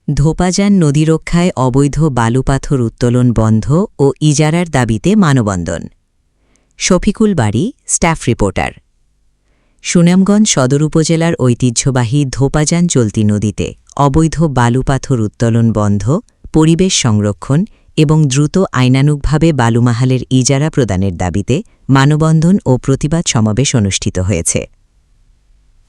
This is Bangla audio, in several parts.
ধোপাজান নদী রক্ষায় অবৈধ বালুপাথর উত্তোলন বন্ধ ও ইজারার দাবিতে মানববন্ধন। শফিকুল বাড়ি, স্টাফ রিপোর্টার। সুনামগঞ্জ সদর উপজেলার ঐতিহ্যবাহী ধোপাজান চলতি নদীতে অবৈধ বালুপাথর উত্তোলন বন্ধ, পরিবেশ সংরক্ষণ এবং দ্রুত আইনানুগভাবে বালুমাহালের ইজারা প্রদানের দাবিতে মানববন্ধন ও প্রতিবাদ সমাবেশ অনুষ্ঠিত হয়েছে।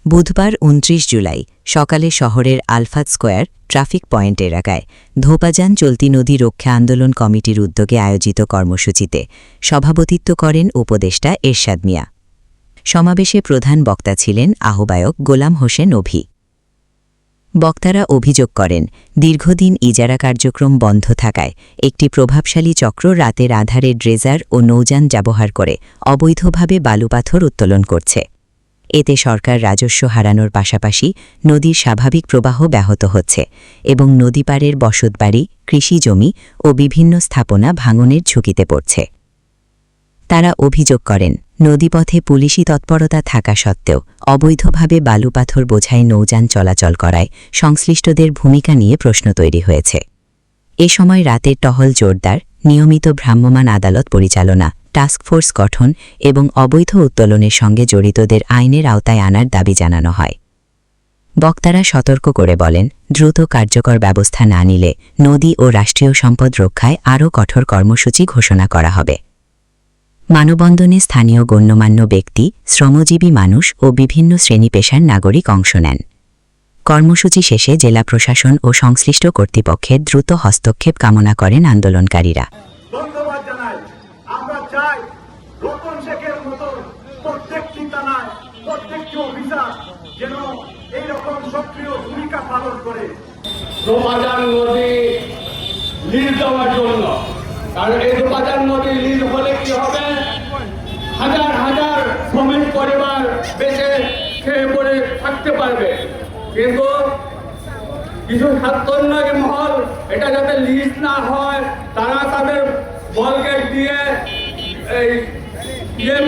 বুধবার ২৯ জুলাই সকালে শহরের আলফাত স্কয়ার ট্রাফিক পয়েন্ট এলাকায় ধোপাজান চলতি নদী রক্ষা আন্দোলন কমিটির উদ্যোগে আয়োজিত কর্মসূচিতে সভাপতিত্ব করেন উপদেষ্টা এরশাদ মিয়া। সমাবেশে প্রধান বক্তা ছিলেন আহ্বায়ক গোলাম হোসেন অভি। বক্তারা অভিযোগ করেন, দীর্ঘদিন ইজারা কার্যক্রম বন্ধ থাকায় একটি প্রভাবশালী চক্র রাতের আধারে ড্রেজার ও নৌযান ব্যবহার করে অবৈধভাবে বালুপাথর উত্তোলন করছে। এতে সরকার রাজস্ব হারানোর পাশাপাশি নদীর স্বাভাবিক প্রবাহ ব্যাহত হচ্ছে এবং নদীপাড়ের বসতবাড়ি, কৃষি জমি ও বিভিন্ন স্থাপনা ভাঙনের ঝুঁকিতে পড়ছে। তারা অভিযোগ করেন, নদীপথে পুলিশি তৎপরতা থাকা সত্ত্বেও অবৈধভাবে বালুপাথর বোঝাই নৌযান চলাচল করায় সংশ্লিষ্টদের ভূমিকা নিয়ে প্রশ্ন তৈরি হয়েছে। এ সময় রাতের টহল জোরদার, নিয়মিত ভ্রাম্যমাণ আদালত পরিচালনা, টাস্কফোর্স গঠন এবং অবৈধ উত্তোলনের সঙ্গে জড়িতদের আইনের আওতায় আনার দাবি জানানো হয়। বক্তারা সতর্ক করে বলেন, দ্রুত কার্যকর ব্যবস্থা না নিলে নদী ও রাষ্ট্রীয় সম্পদ রক্ষায় আরও কঠোর কর্মসূচি ঘোষণা করা হবে। মানববন্ধনে স্থানীয় গণ্যমান্য ব্যক্তি, শ্রমজীবী মানুষ ও বিভিন্ন শ্রেণী পেশার নাগরিক অংশ নেন। কর্মসূচি শেষে জেলা প্রশাসন ও সংশ্লিষ্ট কর্তৃপক্ষের দ্রুত হস্তক্ষেপ কামনা করেন আন্দোলনকারীরা। ধন্যবাদ জানাই। আমরা চাই রতন শেখের মতো প্রত্যেকটি থানায় প্রত্যেকটি অফিসার যেন এইরকম সক্রিয় ভূমিকা পালন করে ধোপাজান নদী লিজ দেওয়ার জন্য। কারণ এই ধোপাজান নদী লিজ হলে কি হবে, হাজার হাজার শ্রমিক পরিবার বেঁচে খেয়ে পড়ে থাকতে পারবে। কিন্তু কিছু স্বার্থন্যায়ী মহল এটা যাতে লিজ না হয়, তারা তাদের বলগেট দিয়ে এই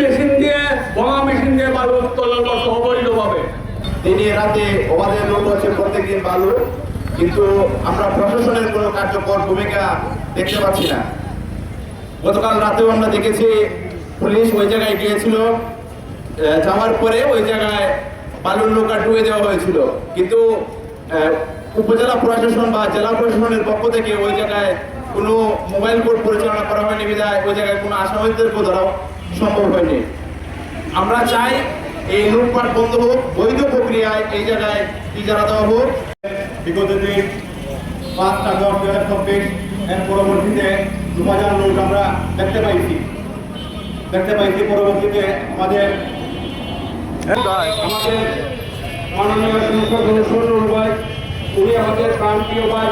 মেশিন দিয়ে বোমা মেশিন দিয়ে বালু উত্তোলন করতে অবৈধভাবে। দিনে রাতে ওভারের লোড হচ্ছে প্রত্যেকদিন বালু, কিন্তু আমরা প্রশাসনের কোনো কার্যকর ভূমিকা দেখতে পাচ্ছি না। গতকাল রাতেও আমরা দেখেছি পুলিশ ওই জায়গায় গিয়েছিল, যাওয়ার পরে ওই জায়গায় বালুর নৌকা ডুবে দেওয়া হয়েছিল, কিন্তু উপজেলা প্রশাসন বা জেলা প্রশাসনের পক্ষ থেকে ওই জায়গায় কোনো মোবাইল কোর্ট পরিচালনা করা হয়নি বিধায় ওই জায়গায় কোনো আসামিদেরকে ধরা সম্ভব হয়নি। আমরা চাই এই লুটপাট বন্ধ হোক, বৈধ প্রক্রিয়ায় এই জায়গায় ইজারা দেওয়া হোক। বিগত দিন ৫ আগস্ট ২০২৪ এর পরবর্তীতে ২০০০ লোক আমরা দেখতে পাইছি। পরবর্তীতে আমাদের মাননীয় সংসদ সদস্য ভাই, উনি আমাদের প্রান্তীয় ভাই,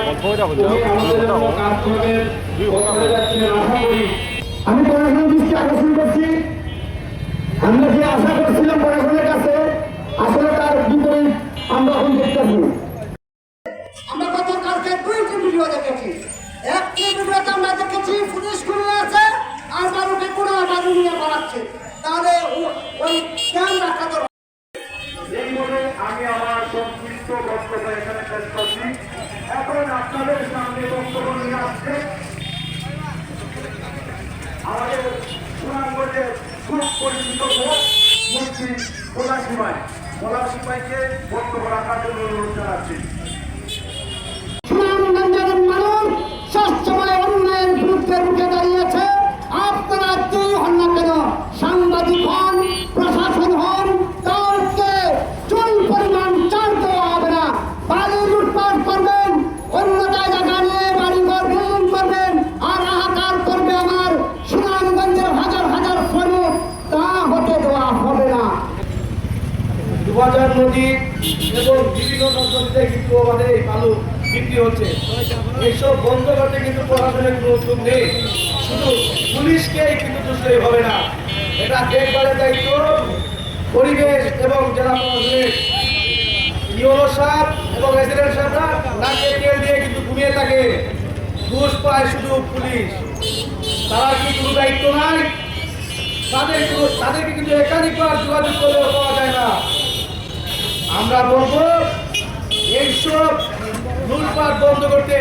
উনি আমাদের জন্য কাজ করবেন আশা করি। আমি পড়াশোনার দৃষ্টি আকর্ষণ করছি, আমরা যে আশা করছিলাম পড়াশোনার কাছে, আসলে তার বিপরীত আমরা এখন দেখতেছি। আমরা গতকালকে 2টি ভিডিও দেখেছি। একটি ভিডিওতে আমরা দেখেছি পুলিশ ঘুরে আছে আর বালুকে কোনো বালু নিয়ে পালাচ্ছে, তাহলে ওই ক্যাম্প রাখা দরকার। এই বলে আমি আমার সংক্ষিপ্ত বক্তব্য এখানে শেষ করছি। এখন আপনাদের সামনে বক্তব্য নিয়ে আসছে আমাদের সুনামগঞ্জের খুব পরিচিত মন্ত্রী গোলাম সিপাহীকে বক্তব্য রাখার জন্য অনুরোধ জানাচ্ছি। সুনামগঞ্জের মানুষ সবসময় অন্যায়ের বিরুদ্ধে রুখে দাঁড়িয়েছে। আপনারা যেই হন না কেন, সাংবাদিক হন, প্রশাসন হন, কাউকে চুল পরিমাণ চাল দেওয়া হবে না। বালু লুটপাট করবেন, অন্য জায়গা নিয়ে বাড়িঘর বিল্ডিং করবেন আর হাহাকার করবে আমার সুনামগঞ্জের হাজার হাজার শ্রমিক, তা হতে দেওয়া হবে না। ধোপাজান নদী এবং বিভিন্ন নদীতে কিন্তু আমাদের এই বালু বিক্রি হচ্ছে। এইসব বন্ধ করতে কিন্তু প্রশাসনের কোনো উদ্যোগ নেই, শুধু পুলিশকেই কিন্তু দুষলেই হবে না। এটা দেখভালের দায়িত্ব পরিবেশ এবং জেলা প্রশাসনের। ইউনো সাহেব এবং রেসিডেন্ট সাহেবরা নাকে তেল দিয়ে কিন্তু ঘুমিয়ে থাকে, দোষ পায় শুধু পুলিশ। তারা কি কোনো দায়িত্ব নাই? তাদেরকে কিন্তু একাধিকবার যোগাযোগ করলেও পাওয়া যায় না। আমরা বলবো এইসব লুটপাট বন্ধ করতে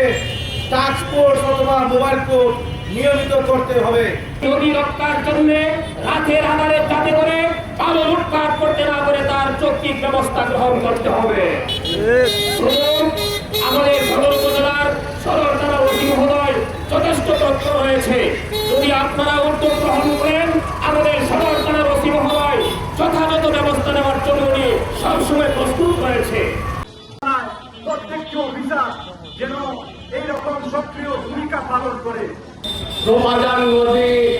টাস্ক ফোর্স অথবা মোবাইল কোর্ট নিয়মিত করতে হবে। নদী রক্ষার জন্য রাতের আধারে যাতে করে কালো লুটপাট করতে না করে তার যৌক্তিক ব্যবস্থা গ্রহণ করতে হবে। আমাদের সদর উপজেলার সদর থানা ওসি মহোদয় যথেষ্ট তথ্য রয়েছে। যদি আপনারা উদ্যোগ গ্রহণ করেন, আমাদের সদর থানার ওসি মহোদয় যথাযথ ব্যবস্থা নেওয়ার জন্য উনি সবসময় প্রস্তুত রয়েছে। প্রত্যেকটি অফিসার যেন এইরকম সক্রিয় ভূমিকা পালন করে। রূপাজান নদী